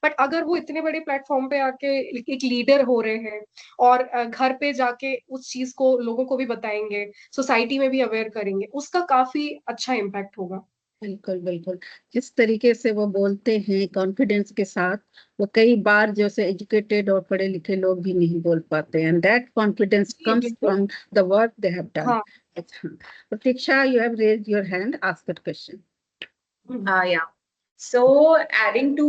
बट अगर वो इतने बड़े प्लेटफॉर्म पे आके एक लीडर हो रहे हैं और घर पे जाके उस चीज को लोगों को भी बताएंगे, सोसाइटी में भी अवेयर करेंगे, उसका काफी अच्छा इम्पैक्ट होगा। बिल्कुल, बिल्कुल। जिस तरीके से वो बोलते हैं कॉन्फिडेंस के साथ, वो कई बार जैसे एजुकेटेड और पढ़े लिखे लोग भी नहीं बोल पाते, and that confidence comes from the work they have done. हाँ। प्रतीक्षा, you have raised your hand, ask that question. Yeah. So, adding to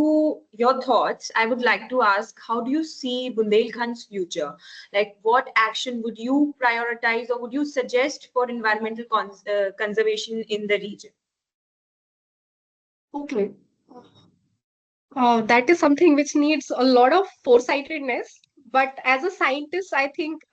your thoughts, I would like to ask, how do you see Bundelkhand's future? Like, what action would you prioritize or would you suggest for environmental conservation in the region? Okay. That is something which needs a lot of foresightedness. But as a scientist, I think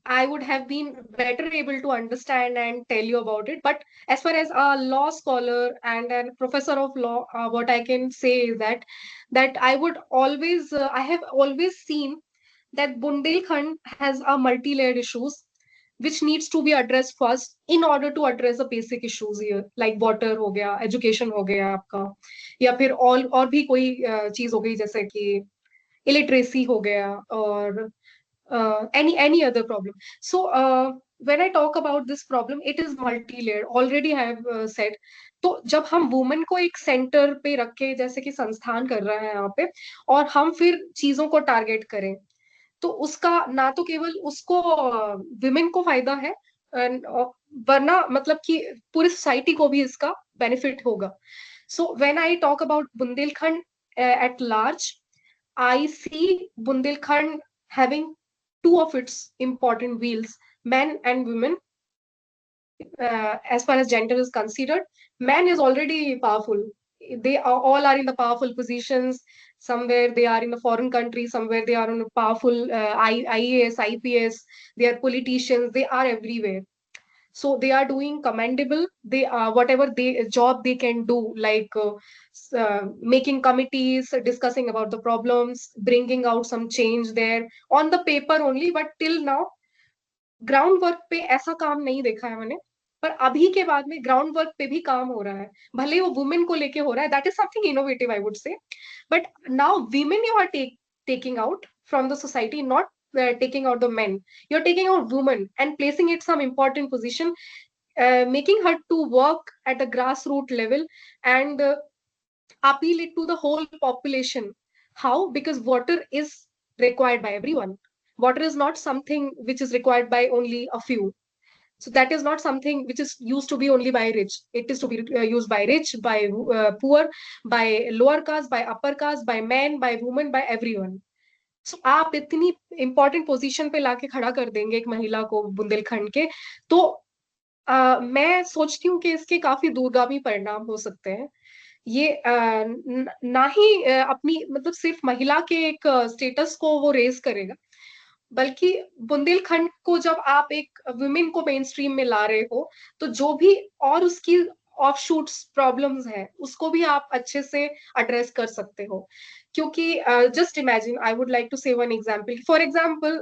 I would have been better able to understand and tell you about it. But as far as a law scholar and a professor of law, what I can say is that I have always seen that Bundelkhand has a multi-layered issues which needs to be addressed first in order to address the basic issues here, like water हो गया, education हो गया आपका, या फिर और भी कोई चीज हो गई जैसे कि illiteracy हो गया, और any other problem. So when I talk about this problem, it is multi-layered. Already I have said. तो जब हम वुमेन को एक सेंटर पे रख के जैसे कि संस्थान कर रहा है यहाँ पे, और हम फिर चीजों को टारगेट करें, तो उसका ना तो केवल उसको विमेन को फायदा है, वरना मतलब कि पूरी सोसाइटी को भी इसका बेनिफिट होगा। So when I talk about Bundelkhand at large, I see Bundelkhand having two of its important wheels, men and women. As far as gender is considered, man is already powerful. All are in the powerful positions. Somewhere they are in a foreign country, somewhere they are in a powerful IAS, IPS. They are politicians. They are everywhere. So they are doing commendable, they are whatever they job they can do, like making committees, discussing about the problems, bringing out some change there on the paper only, but till now ground work पे ऐसा काम नहीं देखा है मैंने। पर अभी के बाद में ग्राउंड वर्क पे भी काम हो रहा है, भले वो वुमेन को लेके हो रहा है, that is something innovative I would say. But now women you are taking out from the society, not taking out the men. You're taking out women and placing it some important position, making her to work at the grassroots level and appeal it to the whole population. How? Because water is required by everyone. Water is not something which is required by only a few. So that is not something which is used to be only by rich. It is to be used by rich, by poor, by lower caste, by upper caste, by men, by women, by everyone. So आप इतनी important position पे लाके खड़ा कर देंगे एक महिला को बुंदेलखंड के, तो मैं सोचती हूँ कि इसके काफी दूरगामी परिणाम हो सकते हैं। ये ना ही अपनी मतलब सिर्फ महिला के एक स्टेटस को वो रेज करेगा, बल्कि बुंदेलखंड को जब आप एक वुमेन को मेन स्ट्रीम में ला रहे हो, तो जो भी और उसकी ऑफशूट्स प्रॉब्लम्स है उसको भी आप अच्छे से एड्रेस कर सकते हो. क्योंकि just imagine, I would like to say one example. For example,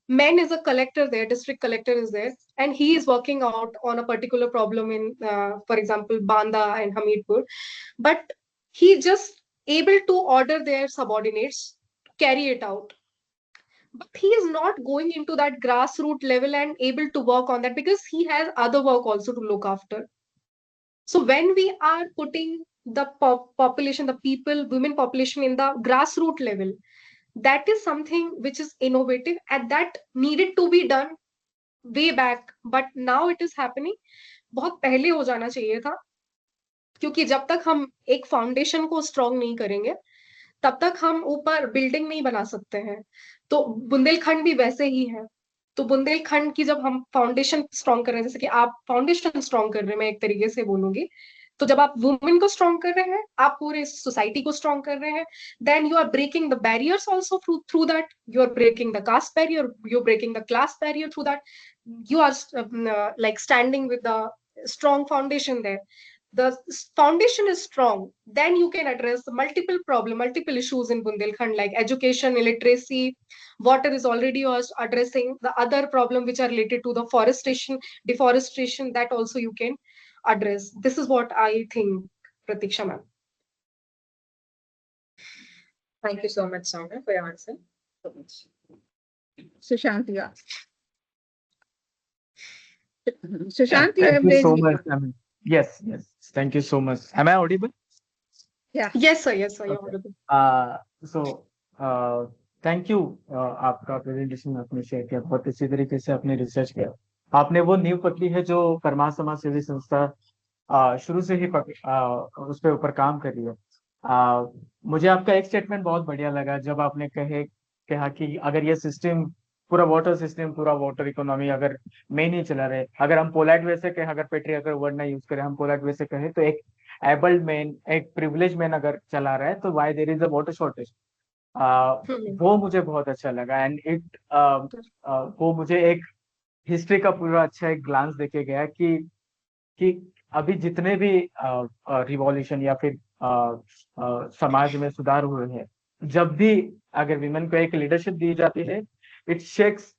man is a collector there, district collector is there, and he is working out on a particular problem in, for example, Banda and Hamidpur, but he just able to order their subordinates to carry it out, but he is not going into that grassroots level and able to work on that because he has other work also to look after. So when we are putting the population, the people, women population in the grassroots level, that is something which is innovative and that needed to be done way back, but now it is happening. बहुत पहले हो जाना चाहिए था, क्योंकि जब तक हम एक फाउंडेशन को स्ट्रॉन्ग नहीं करेंगे तब तक हम ऊपर बिल्डिंग नहीं बना सकते हैं. तो बुंदेलखंड भी वैसे ही है. तो बुंदेलखंड की जब हम फाउंडेशन स्ट्रॉन्ग कर रहे हैं, जैसे कि आप फाउंडेशन स्ट्रॉन्ग कर रहे हैं, मैं एक तरीके से बोलूंगी, तो जब आप वुमेन को स्ट्रॉन्ग कर रहे हैं, आप पूरे सोसाइटी को स्ट्रॉन्ग कर रहे हैं, then you are breaking the barriers also through that. You are breaking the caste barrier, you are breaking the class barrier through that. You are like standing with the strong foundation there. The foundation is strong, then you can address the multiple issues in Bundelkhand, like education, illiteracy, water is already addressing. The other problem which are related to the deforestation, that also you can address. This is what I think, Pratiksha ma'am. Thank you so much, Soumya, for your answer. Sushant, yeah. Sushant, you Thank have you raised so your- much. I mean, yes, yes. Thank you so much. Am I audible? Yeah. Yes sir, yes sir, you're Okay. audible. So, thank you. आपका presentation आपने share किया, बहुत अच्छी तरीके से आपने research किया. आपने वो नींव पकड़ी है जो परमार्थ समाज सेवी संस्था शुरू से ही उस पे ऊपर काम कर रही है. मुझे आपका एक स्टेटमेंट बहुत बढ़िया लगा जब आपने कहा कि अगर ये सिस्टम पूरा वाटर सिस्टम, पूरा वाटर इकोनॉमी अगर मैं नहीं चला रहे, अगर हम पोलाइट वे से कहें, अगर पेट्रियार्कल वर्ड ना यूज करें, हम पोलाइट वे से कहें, तो एक एबल्ड मैन, एक प्रिविलेज मैन अगर चला रहा है, तो why there is a water shortage. वो मुझे बहुत अच्छा लगा. एंड वो मुझे एक हिस्ट्री का पूरा अच्छा एक ग्लांस देके गया कि अभी जितने भी रिवॉल्यूशन या फिर समाज में सुधार हुए हैं, जब भी अगर विमेन को एक लीडरशिप दी जाती है, इट शेक्स